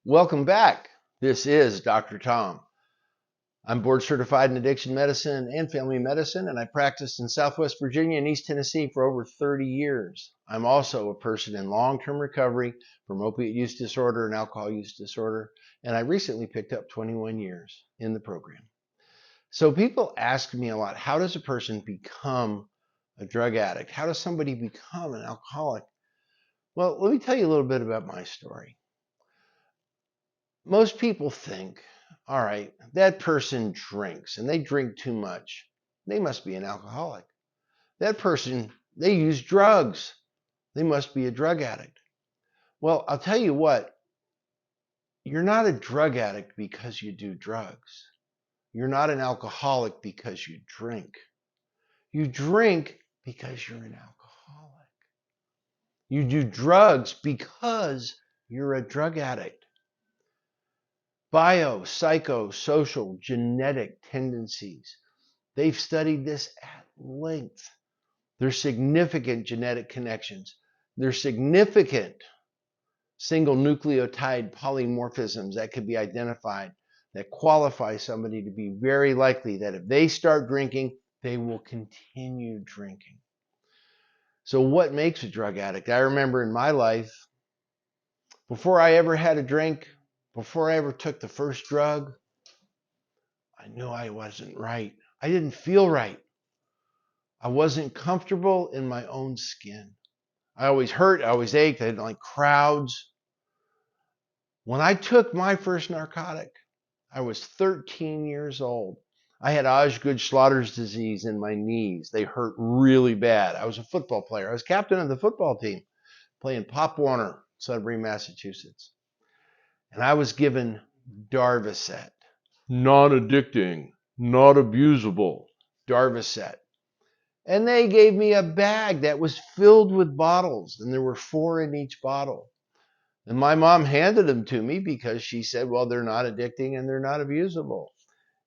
Welcome back. This is Dr. Tom. I'm board certified in addiction medicine and family medicine, and I practiced in Southwest Virginia and East Tennessee for over 30 years. I'm also a person in long-term recovery from opiate use disorder and alcohol use disorder, and I recently picked up 21 years in the program. So people ask me a lot, how does a person become a drug addict? How does somebody become an alcoholic? Well, let me tell you a little bit about my story. Most people think, all right, that person drinks and they drink too much. They must be an alcoholic. That person, they use drugs. They must be a drug addict. Well, I'll tell you what, you're not a drug addict because you do drugs. You're not an alcoholic because you drink. You drink because you're an alcoholic. You do drugs because you're a drug addict. Bio, psycho, social, genetic tendencies. They've studied this at length. There's significant genetic connections. There's significant single nucleotide polymorphisms that could be identified that qualify somebody to be very likely that if they start drinking, they will continue drinking. So what makes a drug addict? I remember in my life, before I ever had a drink, before I ever took the first drug, I knew I wasn't right. I didn't feel right. I wasn't comfortable in my own skin. I always hurt, I always ached, I didn't like crowds. When I took my first narcotic, I was 13 years old. I had Osgood-Schlatter's disease in my knees. They hurt really bad. I was a football player. I was captain of the football team playing Pop Warner, Sudbury, Massachusetts. And I was given Darvocet. Non-addicting, not abusable, Darvocet. And they gave me a bag that was filled with bottles, and there were 4 in each bottle. And my mom handed them to me because she said, well, they're not addicting and they're not abusable.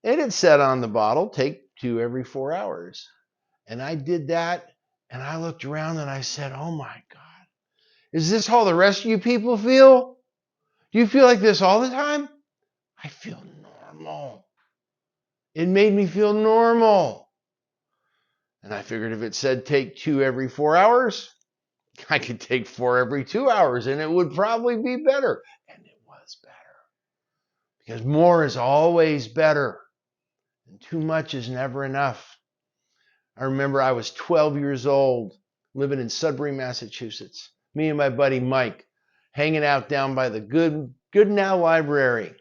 And it said on the bottle, take 2 every 4 hours. And I did that, and I looked around and I said, oh my God, is this how the rest of you people feel? Do you feel like this all the time? I feel normal. It made me feel normal. And I figured if it said take 2 every 4 hours, I could take 4 every 2 hours and it would probably be better. And it was better. Because more is always better. And too much is never enough. I remember I was 12 years old, living in Sudbury, Massachusetts. Me and my buddy Mike, hanging out down by the Good Now Library.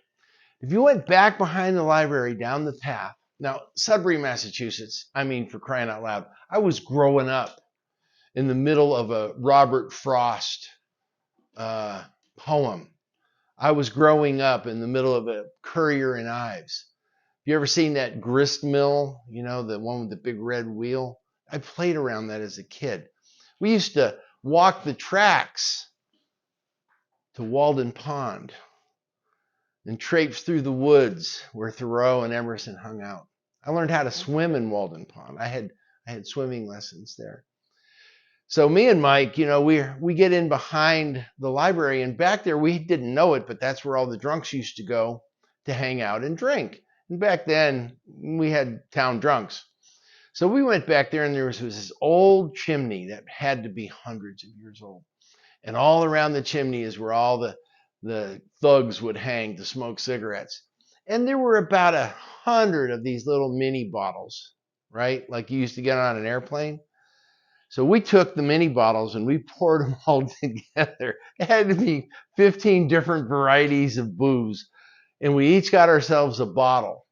If you went back behind the library down the path, now Sudbury, Massachusetts, I mean, for crying out loud, I was growing up in the middle of a Robert Frost poem. I was growing up in the middle of a Currier and Ives. You ever seen that grist mill? You know, the one with the big red wheel? I played around that as a kid. We used to walk the tracks to Walden Pond and traipse through the woods where Thoreau and Emerson hung out. I learned how to swim in Walden Pond. I had swimming lessons there. So me and Mike, you know, we get in behind the library, and back there we didn't know it, but that's where all the drunks used to go to hang out and drink. And back then we had town drunks. So we went back there, and there was this old chimney that had to be hundreds of years old. And all around the chimney is where all the thugs would hang to smoke cigarettes. And there were about 100 of these little mini bottles, right? Like you used to get on an airplane. So we took the mini bottles and we poured them all together. It had to be 15 different varieties of booze. And we each got ourselves a bottle.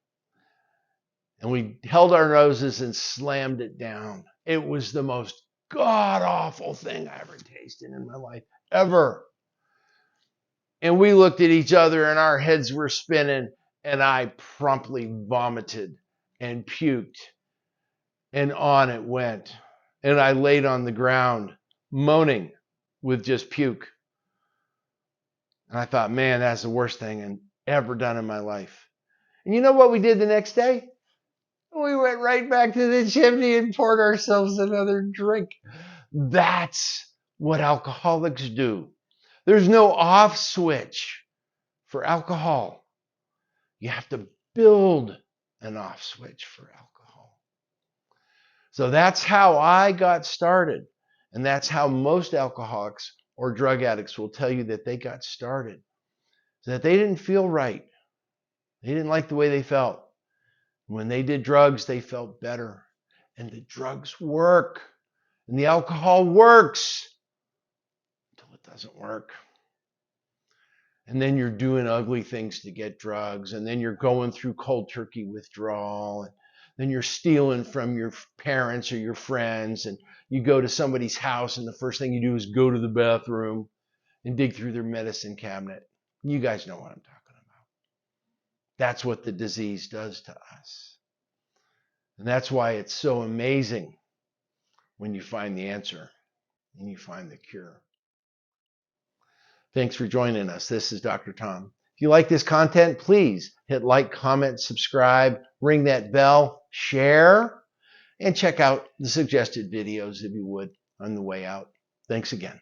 And we held our noses and slammed it down. It was the most god-awful thing I ever tasted in my life, ever. And we looked at each other and our heads were spinning, and I promptly vomited and puked. And on it went. And I laid on the ground, moaning with just puke. And I thought, man, that's the worst thing I've ever done in my life. And you know what we did the next day? We went right back to the chimney and poured ourselves another drink. That's what alcoholics do. There's no off switch for alcohol. You have to build an off switch for alcohol. So that's how I got started. And that's how most alcoholics or drug addicts will tell you that they got started. So that they didn't feel right. They didn't like the way they felt. When they did drugs, they felt better. And the drugs work. And the alcohol works until it doesn't work. And then you're doing ugly things to get drugs. And then you're going through cold turkey withdrawal. And then you're stealing from your parents or your friends. And you go to somebody's house and the first thing you do is go to the bathroom and dig through their medicine cabinet. You guys know what I'm talking about. That's what the disease does to us. And that's why it's so amazing when you find the answer and you find the cure. Thanks for joining us. This is Dr. Tom. If you like this content, please hit like, comment, subscribe, ring that bell, share, and check out the suggested videos if you would on the way out. Thanks again.